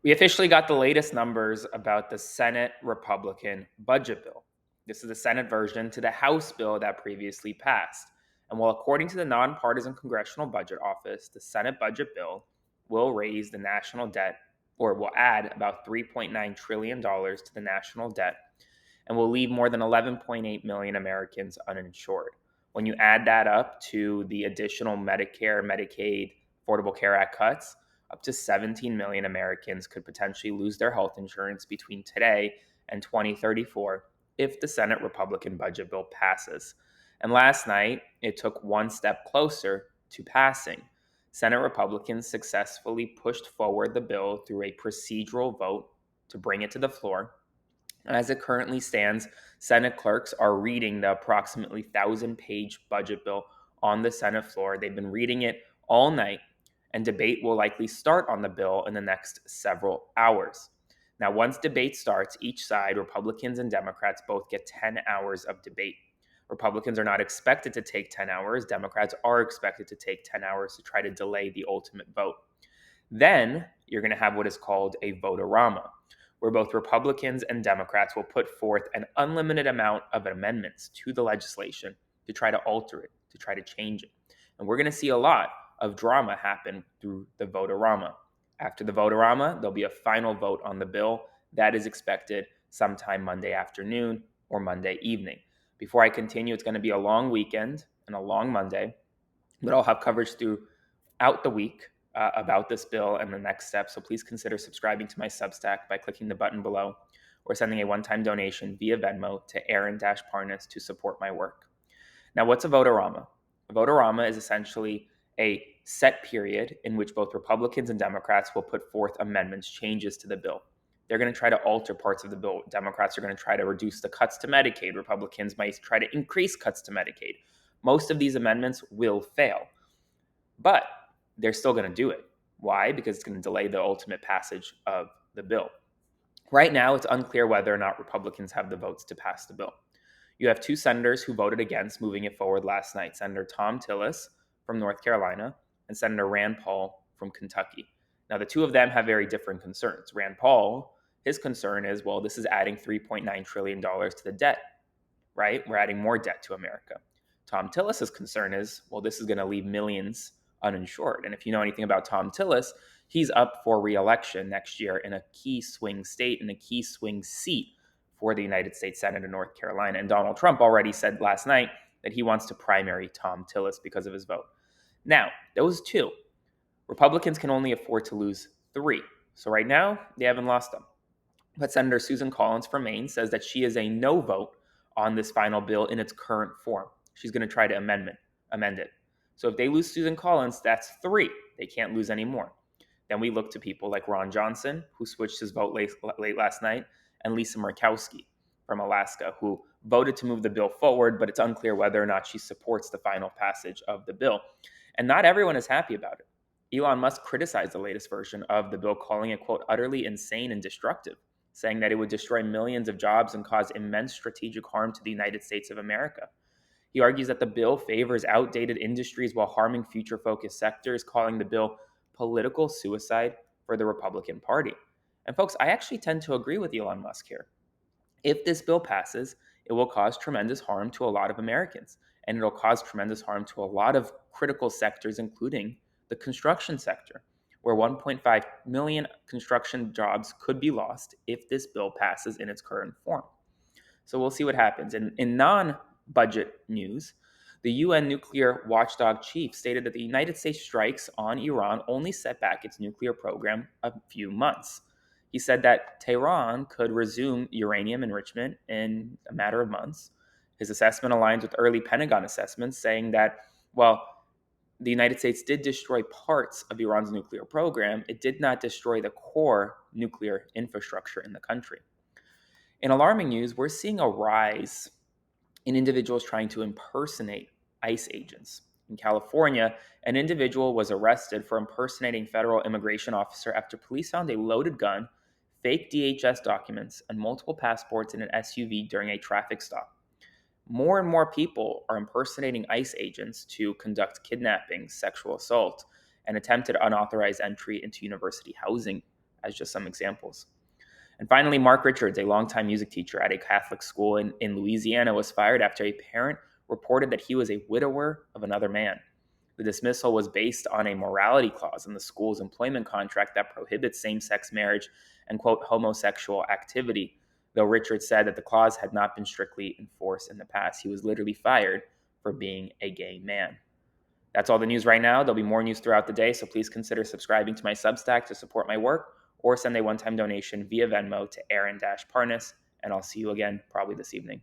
We officially got the latest numbers about the Senate Republican budget bill. This is the Senate version to the House bill that previously passed. And while according to the Nonpartisan Congressional Budget Office, the Senate budget bill will raise the national debt, or will add about $3.9 trillion to the national debt, and will leave more than 11.8 million Americans uninsured. When you add that up to the additional Medicare, Medicaid, Affordable Care Act cuts, up to 17 million Americans could potentially lose their health insurance between today and 2034 if the Senate Republican budget bill passes. And last night, it took one step closer to passing. Senate Republicans successfully pushed forward the bill through a procedural vote to bring it to the floor. As it currently stands, Senate clerks are reading the approximately 1,000-page budget bill on the Senate floor. They've been reading it all night, and debate will likely start on the bill in the next several hours. Now, once debate starts, each side, Republicans and Democrats, both get 10 hours of debate. Republicans are not expected to take 10 hours. Democrats are expected to take 10 hours to try to delay the ultimate vote. Then you're going to have what is called a voterama, where both Republicans and Democrats will put forth an unlimited amount of amendments to the legislation to try to alter it, to try to change it. And we're going to see a lot of drama happen through the voterama. After the voterama, there'll be a final vote on the bill that is expected sometime Monday afternoon or Monday evening. Before I continue, it's going to be a long weekend and a long Monday, but I'll have coverage throughout the week about this bill and the next steps. So please consider subscribing to my Substack by clicking the button below or sending a one-time donation via Venmo to Aaron-Parnas to support my work. Now, what's a voterama? A voterama is essentially a set period in which both Republicans and Democrats will put forth amendments, changes to the bill. They're going to try to alter parts of the bill. Democrats are going to try to reduce the cuts to Medicaid. Republicans might try to increase cuts to Medicaid. Most of these amendments will fail, but they're still going to do it. Why? Because it's going to delay the ultimate passage of the bill. Right now, it's unclear whether or not Republicans have the votes to pass the bill. You have two senators who voted against moving it forward last night, Senator Thom Tillis from North Carolina and Senator Rand Paul from Kentucky. Now, the two of them have very different concerns. Rand Paul, his concern is, well, this is adding $3.9 trillion to the debt, right? We're adding more debt to America. Thom Tillis' concern is, well, this is going to leave millions uninsured. And if you know anything about Thom Tillis, he's up for re-election next year in a key swing state, in a key swing seat for the United States Senate in North Carolina. And Donald Trump already said last night that he wants to primary Thom Tillis because of his vote. Now, those two, Republicans can only afford to lose three. So right now, they haven't lost them. But Senator Susan Collins from Maine says that she is a no vote on this final bill in its current form. She's going to try to amend it. So if they lose Susan Collins, that's three. They can't lose any more. Then we look to people like Ron Johnson, who switched his vote late last night, and Lisa Murkowski from Alaska, who voted to move the bill forward, but it's unclear whether or not she supports the final passage of the bill. And not everyone is happy about it. Elon Musk criticized the latest version of the bill, calling it, quote, utterly insane and destructive, saying that it would destroy millions of jobs and cause immense strategic harm to the United States of America. He argues that the bill favors outdated industries while harming future-focused sectors, calling the bill political suicide for the Republican Party. And folks, I actually tend to agree with Elon Musk here. If this bill passes, it will cause tremendous harm to a lot of Americans, and it'll cause tremendous harm to a lot of critical sectors, including the construction sector, where 1.5 million construction jobs could be lost if this bill passes in its current form. So we'll see what happens. In non-budget news, the UN nuclear watchdog chief stated that the United States strikes on Iran only set back its nuclear program a few months. He said that Tehran could resume uranium enrichment in a matter of months. His assessment aligns with early Pentagon assessments, saying that, while the United States did destroy parts of Iran's nuclear program, it did not destroy the core nuclear infrastructure in the country. In alarming news, we're seeing a rise in individuals trying to impersonate ICE agents. In California, an individual was arrested for impersonating federal immigration officer after police found a loaded gun, fake DHS documents, and multiple passports in an SUV during a traffic stop. More and more people are impersonating ICE agents to conduct kidnapping, sexual assault, and attempted unauthorized entry into university housing as just some examples. And finally, Mark Richards, a longtime music teacher at a Catholic school in Louisiana, was fired after a parent reported that he was a widower of another man. The dismissal was based on a morality clause in the school's employment contract that prohibits same sex marriage and, quote, homosexual activity, though Richards said that the clause had not been strictly enforced in the past. He was literally fired for being a gay man. That's all the news right now. There'll be more news throughout the day, so please consider subscribing to my Substack to support my work or send a one-time donation via Venmo to Aaron-Parnas, and I'll see you again probably this evening.